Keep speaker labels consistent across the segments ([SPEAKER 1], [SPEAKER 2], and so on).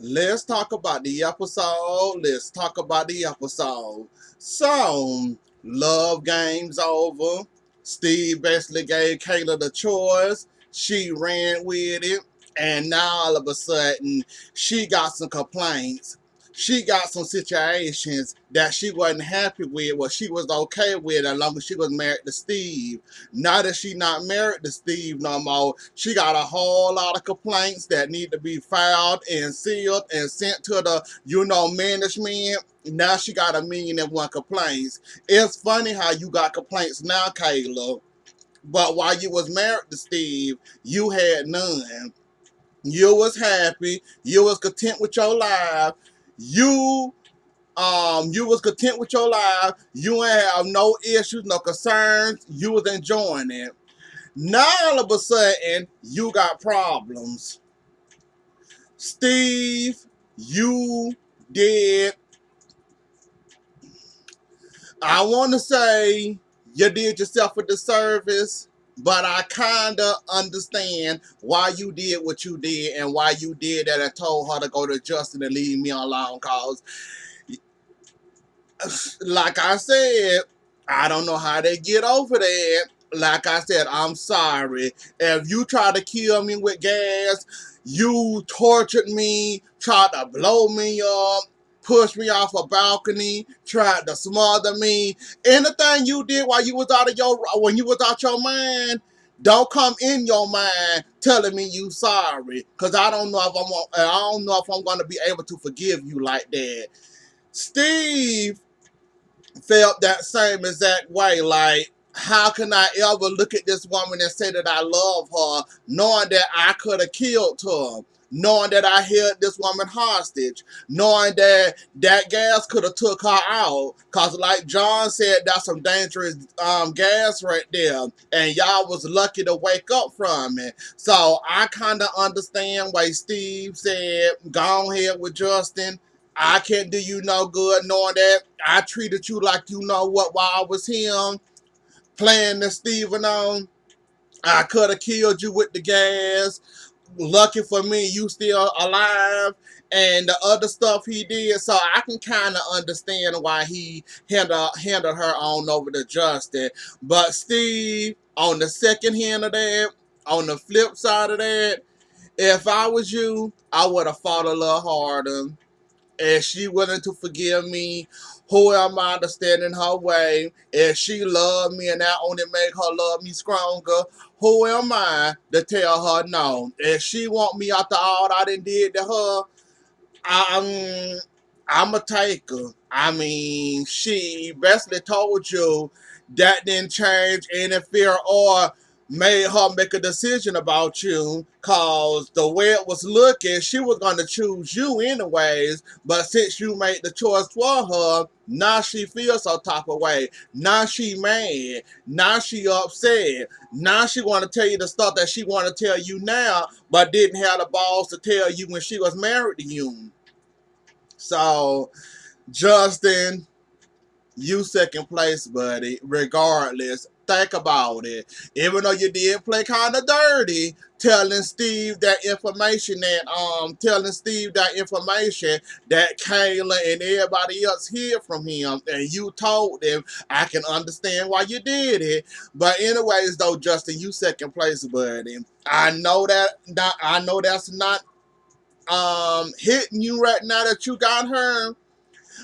[SPEAKER 1] Let's talk about the episode. Let's talk about the episode. So, love game's over. Steve basically gave Kayla the choice. She ran with it. And now all of a sudden, she got some complaints. She got some situations that she wasn't happy with, what she was okay with as long as she was married to Steve. Now that she not married to Steve no more, she got a whole lot of complaints that need to be filed and sealed and sent to the, management. Now she got 1,000,001 complaints. It's funny how you got complaints now, Kayla, but while you was married to Steve, you had none. You was happy. You was content with your life. You you was content with your life. You ain't have no issues, no concerns. You was enjoying it. Now all of a sudden, you got problems. Steve, you did, I want to say you did yourself a disservice, but I kind of understand why you did what you did and why you did that and told her to go to Justin and leave me alone. Because, like I said, I don't know how they get over that. Like I said, I'm sorry. If you try to kill me with gas, you tortured me, tried to blow me up, pushed me off a balcony, tried to smother me. Anything you did while you was out of your when you was out your mind, don't come in your mind telling me you sorry. Cause I don't know if I'm gonna be able to forgive you like that. Steve felt that same exact way. Like, how can I ever look at this woman and say that I love her, knowing that I could have killed her, knowing that I held this woman hostage, knowing that that gas could have took her out? Cause like John said, that's some dangerous gas right there, and y'all was lucky to wake up from it. So I kind of understand why Steve said, "Go ahead with Justin. I can't do you no good knowing that I treated you like you know what while I was him playing the Steven on. I could have killed you with the gas. Lucky for me, you still alive." And the other stuff he did, so I can kind of understand why he handled her on over to Justin. But Steve, on the second hand of that, on the flip side of that, if I was you, I would have fought a little harder. Is she willing to forgive me? Who am I to stand in her way? If she loved me and that only make her love me stronger, who am I to tell her no? If she want me after all I done did to her, I'm I'm a taker. I mean, she basically told you that didn't change, interfere, or made her make a decision about you. Cause the way it was looking, she was gonna choose you anyways. But since you made the choice for her, now she feels some type of way. Now she mad. Now she upset. Now she want to tell you the stuff that she want to tell you now, but didn't have the balls to tell you when she was married to you. So, Justin, you second place, buddy. Regardless, think about it. Even though you did play kind of dirty, telling Steve that information that Kayla and everybody else heard from him, and you told them, I can understand why you did it. But anyways, though, Justin, you second place, buddy. I know that's not hitting you right now that you got her.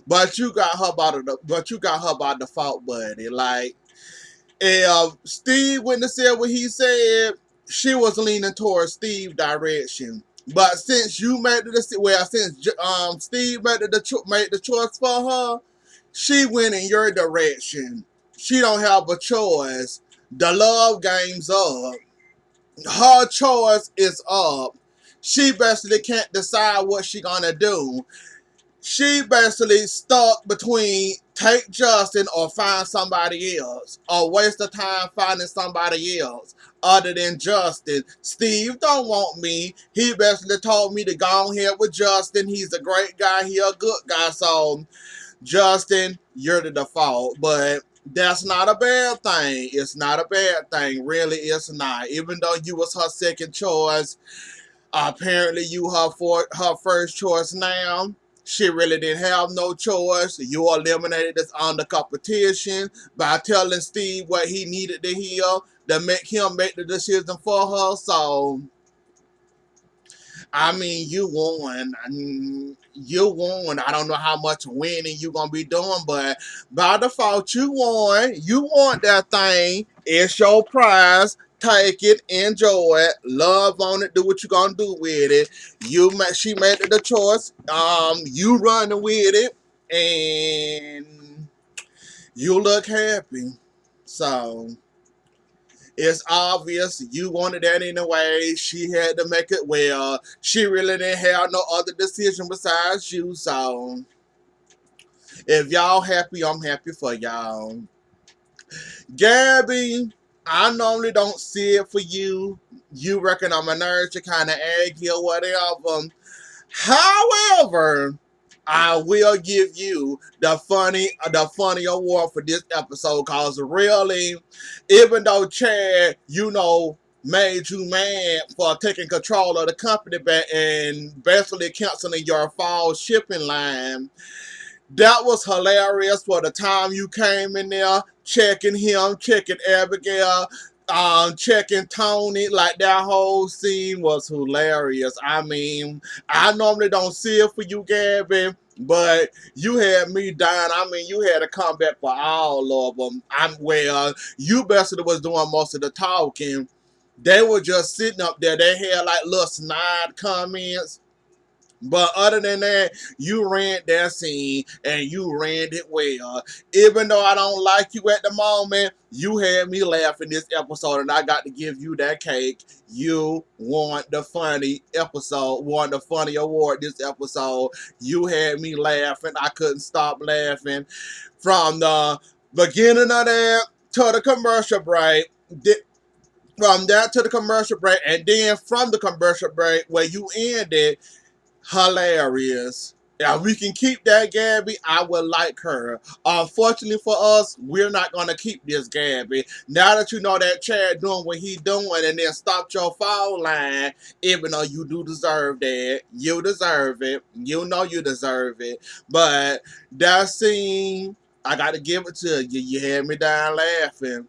[SPEAKER 1] But you got her by default, buddy. Like, if Steve wouldn't have said what he said, she was leaning towards Steve's direction. But since you made the since Steve made the choice for her, she went in your direction. She don't have a choice. The love game's up. Her choice is up. She basically can't decide what she gonna do. She basically stuck between take Justin or find somebody else, or waste the time finding somebody else other than Justin. Steve don't want me. He basically told me to go ahead with Justin. He's a great guy. He a good guy. So, Justin, you're the default. But that's not a bad thing. It's not a bad thing. Really, it's not. Even though you was her second choice, Apparently, you her first choice now. She really didn't have no choice. You eliminated this on the competition by telling Steve what he needed to hear to make him make the decision for her. So, I mean, you won. You won. I don't know how much winning you gonna be doing, but by default, you won. You want that thing. It's your prize. Take it, enjoy it, love on it, do what you gonna do with it. She made the choice. You running with it, and you look happy. So it's obvious you wanted that anyway. She had to make it well. She really didn't have no other decision besides you. So if y'all happy, I'm happy for y'all. Gabby, I normally don't see it for you. You reckon I'm a nerd to kind of egg or whatever. However, I will give you the funny award for this episode, cause really, even though Chad, made you mad for taking control of the company back and basically canceling your fall shipping line, that was hilarious for the time you came in there, checking him, checking Abigail, checking Tony. Like, that whole scene was hilarious. I mean, I normally don't see it for you, Gabby, but you had me dying. I mean, you had a comeback for all of them. You basically was doing most of the talking. They were just sitting up there. They had like little snide comments. But other than that, you ran that scene and you ran it well. Even though I don't like you at the moment, you had me laughing this episode, and I got to give you that cake. You won the funny episode, won the funny award this episode. You had me laughing. I couldn't stop laughing. From the beginning of that to the commercial break. From that to the commercial break, and then from the commercial break where you ended, hilarious. If we can keep that Gabby, I would like her. Unfortunately for us, we're not going to keep this Gabby. Now that you know that Chad doing what he doing and then stopped your foul line, even though you do deserve that. You deserve it. You know you deserve it. But that scene, I got to give it to you. You had me down laughing.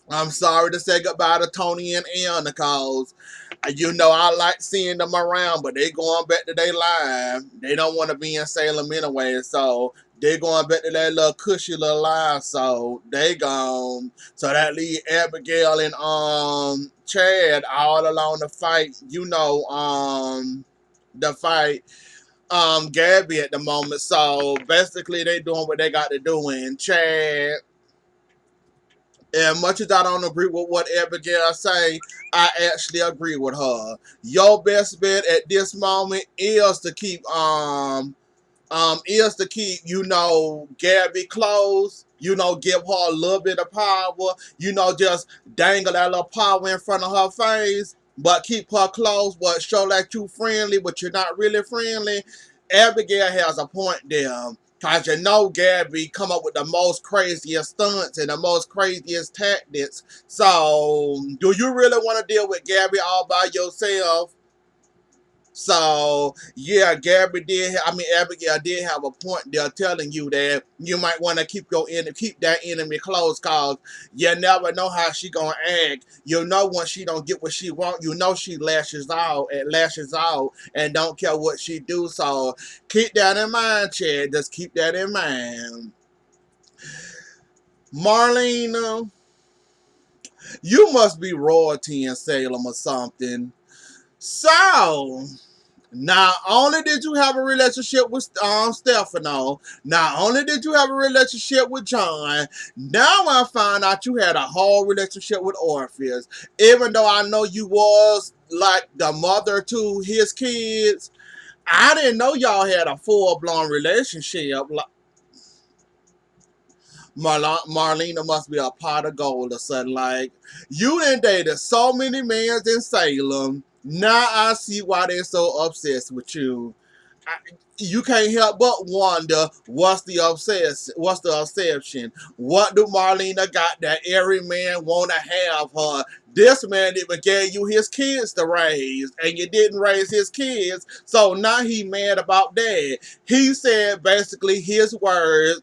[SPEAKER 1] I'm sorry to say goodbye to Tony and Anna, cause I like seeing them around, but they going back to their life. They don't want to be in Salem anyway, so they going back to their little cushy little life, so they gone. So that leave Abigail and Chad all alone to fight, the fight Gabby at the moment. So basically they doing what they got to do, and Chad, and much as I don't agree with what Abigail say, I actually agree with her. Your best bet at this moment is to keep, Gabby close, give her a little bit of power, just dangle that little power in front of her face, but keep her close, but show that you friendly, but you're not really friendly. Abigail has a point there. Cause Gabby come up with the most craziest stunts and the most craziest tactics. So, do you really want to deal with Gabby all by yourself? So, yeah, Abigail did have a point there telling you that you might want to keep that enemy close, cause you never know how she gonna act. When she don't get what she want, she lashes out and don't care what she do. So keep that in mind, Chad. Just keep that in mind. Marlena, you must be royalty in Salem or something. So, not only did you have a relationship with Stefano, not only did you have a relationship with John, now I find out you had a whole relationship with Orpheus. Even though I know you was like the mother to his kids, I didn't know y'all had a full-blown relationship. Marlena must be a pot of gold or something. Like, you done dated so many men in Salem. Now I see why they're so obsessed with you. you can't help but wonder what's the obsession? What do Marlena got that every man wanna have her? This man even gave you his kids to raise, and you didn't raise his kids, so now he mad about that. He said basically his words,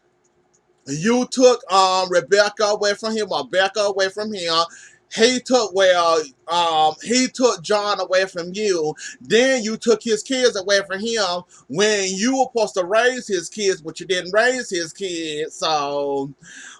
[SPEAKER 1] you took Rebecca away from him, or Becca away from him. He took John away from you. Then you took his kids away from him when you were supposed to raise his kids, but you didn't raise his kids. So,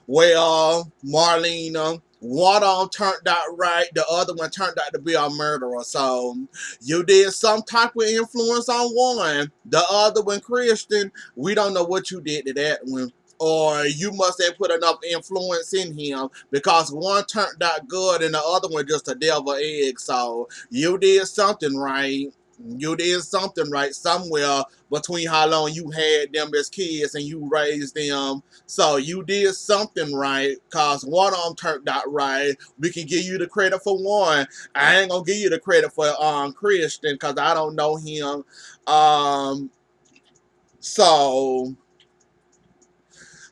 [SPEAKER 1] well, Marlena, one of them turned out right, the other one turned out to be a murderer. So you did some type of influence on one, the other one Christian. We don't know what you did to that one. Or you must have put enough influence in him, because one turned out good and the other one just a devil egg. So you did something right. You did something right somewhere between how long you had them as kids and you raised them. So you did something right, because one of them turned out right. We can give you the credit for one. I ain't gonna give you the credit for Christian, because I don't know him. So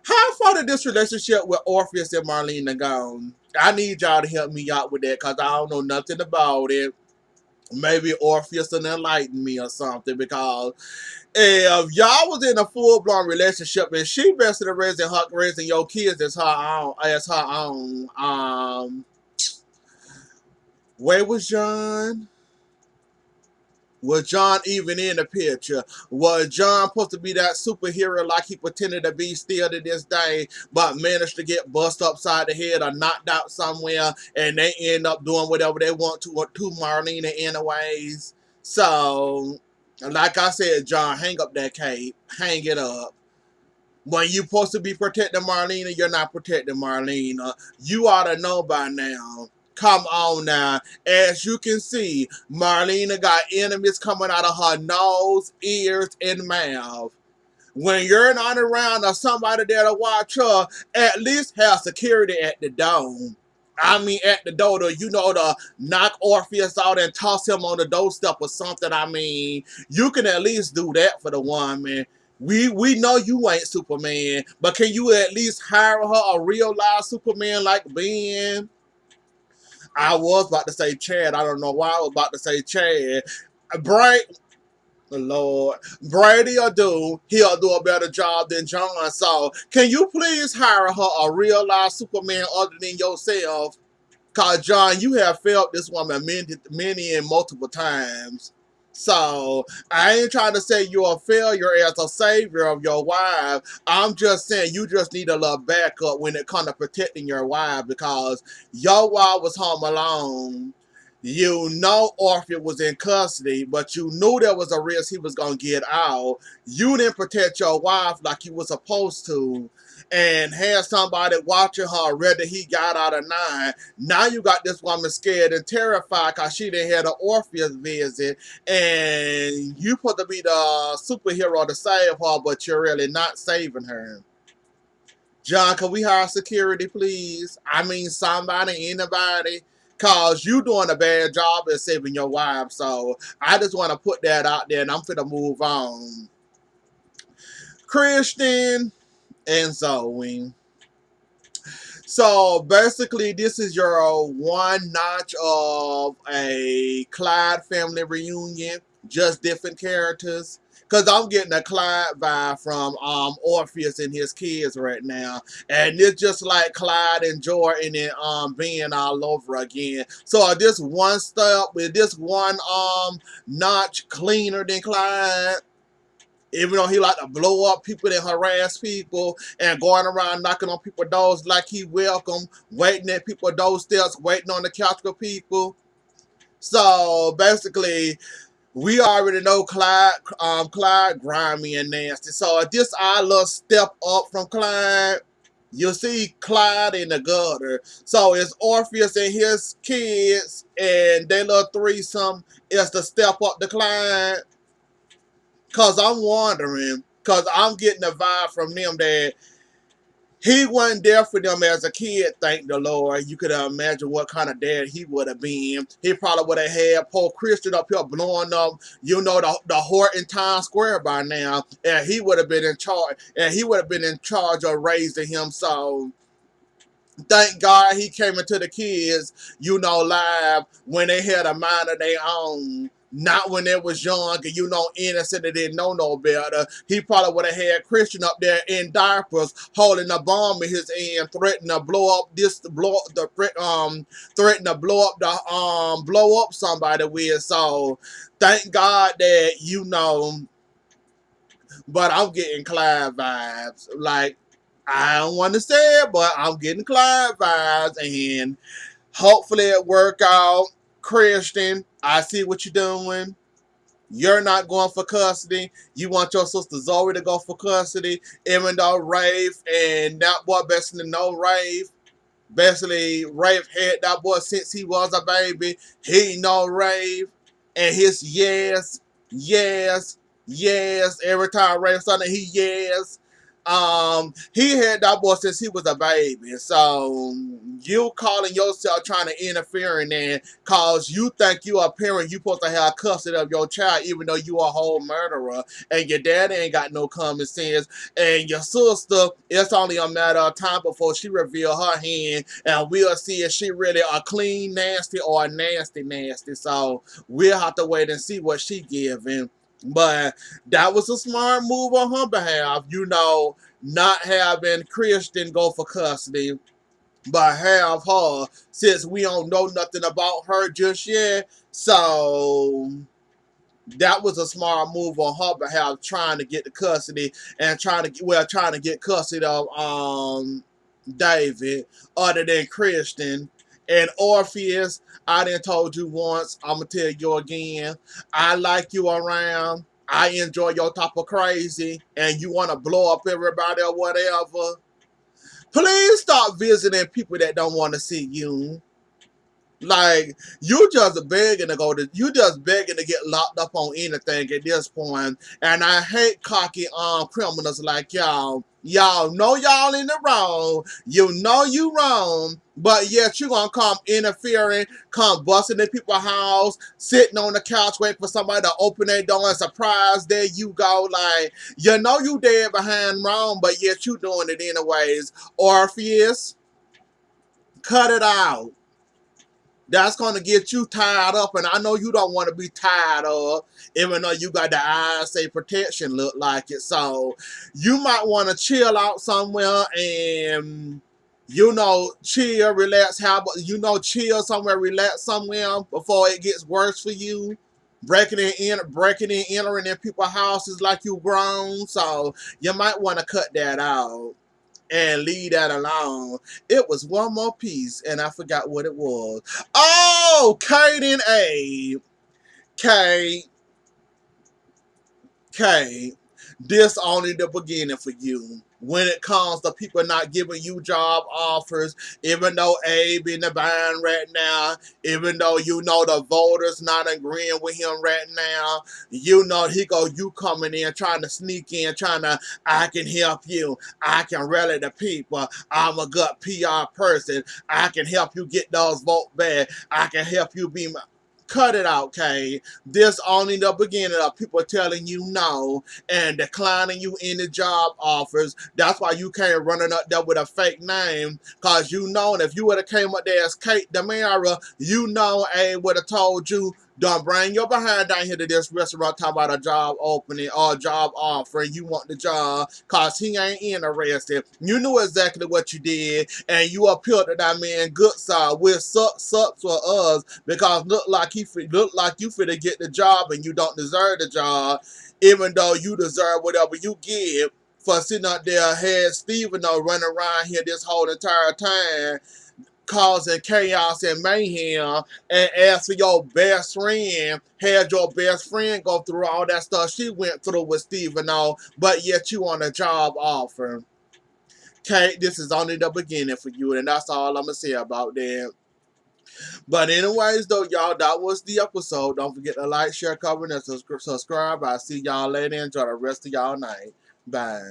[SPEAKER 1] how far did this relationship with Orpheus and Marlena go? I need y'all to help me out with that, because I don't know nothing about it. Maybe Orpheus will enlighten me or something, because if y'all was in a full-blown relationship and she basically raising your kids as her own, where was John? Was John even in the picture? Was John supposed to be that superhero like he pretended to be still to this day, but managed to get bust upside the head or knocked out somewhere, and they end up doing whatever they want to Marlena anyways? So, like I said, John, hang up that cape. Hang it up. When you supposed to be protecting Marlena, you're not protecting Marlena. You ought to know by now. Come on now. As you can see, Marlena got enemies coming out of her nose, ears, and mouth. When you're not around or somebody there to watch her, at least have security at the door. I mean, at the door, to knock Orpheus out and toss him on the doorstep or something. I mean, you can at least do that for the woman. We know you ain't Superman, but can you at least hire her a real live Superman like Ben? I was about to say Chad. I don't know why I was about to say Chad. Bright, Lord, Brady or do, he'll do a better job than John. So, can you please hire her a real live Superman other than yourself? Cause John, you have failed this woman many and multiple times. So I ain't trying to say you're a failure as a savior of your wife. I'm just saying you just need a little backup when it comes to protecting your wife, because your wife was home alone. You know Orpheus was in custody, but you knew there was a risk he was gonna get out. You didn't protect your wife like you were supposed to, and had somebody watching her whether he got out or not. Now you got this woman scared and terrified because she didn't have an Orpheus visit, and you supposed to be the superhero to save her, but you're really not saving her. John, can we hire security, please? I mean, somebody, anybody. Cause you doing a bad job at saving your wife. So I just want to put that out there, and I'm finna move on. Christian and Zoe. So basically, this is your one notch of a Clyde family reunion, just different characters. Cause I'm getting a Clyde vibe from Orpheus and his kids right now, and it's just like Clyde and Jordan and being all over again. So this one step with this one notch cleaner than Clyde, even though he like to blow up people and harass people and going around knocking on people's doors like he welcome, waiting at people's doorsteps, waiting on the couch with people. So basically, we already know Clyde grimy and nasty. So if this our little step up from Clyde, you'll see Clyde in the gutter. So it's Orpheus and his kids and their little threesome is the step up to Clyde. Cause I'm wondering, cause I'm getting a vibe from them that He wasn't there for them as a kid, thank the Lord. You could imagine what kind of dad he would have been. He probably would have had poor Christian up here blowing up, the whore in Times Square by now. And he would have been in charge. And he would have been in charge of raising him. So thank God he came into the kids, live when they had a mind of their own. Not when they was young and innocent and didn't know no better. He probably would have had Christian up there in diapers holding a bomb in his hand, threatening to blow up threatening to blow up somebody with. So thank God that but I'm getting Clive vibes. Like, I don't want to say it, but I'm getting Clive vibes, and hopefully it work out. Christian, I see what you're doing. You're not going for custody. You want your sister Zoe to go for custody, even though Rafe and that boy best to know Rafe. Basically, Rafe had that boy since he was a baby. He know Rafe. And his yes, yes. Every time Rafe something, he yes. He had that boy since he was a baby. So you calling yourself trying to interfere in there cause you think you a parent, you supposed to have custody of your child, even though you a whole murderer, and your dad ain't got no common sense, and your sister, it's only a matter of time before she reveal her hand, and we'll see if she really a clean nasty or a nasty nasty. So we'll have to wait and see what she giving. But that was a smart move on her behalf, not having Christian go for custody, but have her, since we don't know nothing about her just yet. So that was a smart move on her behalf, trying to get the custody and trying to get custody of David, other than Christian. And Orpheus, I done told you once, I'm gonna tell you again. I like you around. I enjoy your type of crazy, and you want to blow up everybody or whatever. Please stop visiting people that don't want to see you. Like, you just begging to get locked up on anything at this point. And I hate cocky criminals like y'all. Y'all know y'all in the wrong. You know you wrong. But yet you gonna come interfering, come busting in people's house, sitting on the couch waiting for somebody to open their door and surprise, there you go. Like, you know you dead behind wrong, but yet you doing it anyways. Orpheus, cut it out. That's going to get you tied up, and I know you don't want to be tied up, even though you got the ISA protection look like it. So you might want to chill out somewhere and, chill, relax, chill somewhere, relax somewhere before it gets worse for you. Breaking in, entering in people's houses like you grown. So you might want to cut that out and leave that alone. It was one more piece, and I forgot what it was. Oh, Kate and Abe. Kate, Kate, this only the beginning for you. When it comes to people not giving you job offers, even though Abe in the bind right now, even though the voters not agreeing with him right now, you coming in trying to sneak in, I can help you. I can rally the people. I'm a good PR person. I can help you get those votes back. I can help you be my... Cut it out, Kay. This only the beginning of people telling you no and declining you any job offers. That's why you can't running up there with a fake name. Cause if you would have came up there as Kate Demara, Abe would have told you, don't bring your behind down here to this restaurant talking about a job opening or a job offer. You want the job cause he ain't interested. You knew exactly what you did, and you appealed to that man good side, which sucks for us because look like you finna get the job and you don't deserve the job, even though you deserve whatever you give for sitting out there had Steven running around here this whole entire time causing chaos and mayhem, and as for your best friend, had your best friend go through all that stuff she went through with Steven but yet you on a job offer. Kate, this is only the beginning for you, and that's all I'm gonna say about that. But anyways, though, y'all, that was the episode. Don't forget to like, share, comment, and subscribe. I'll see y'all later. Enjoy the rest of y'all night. Bye.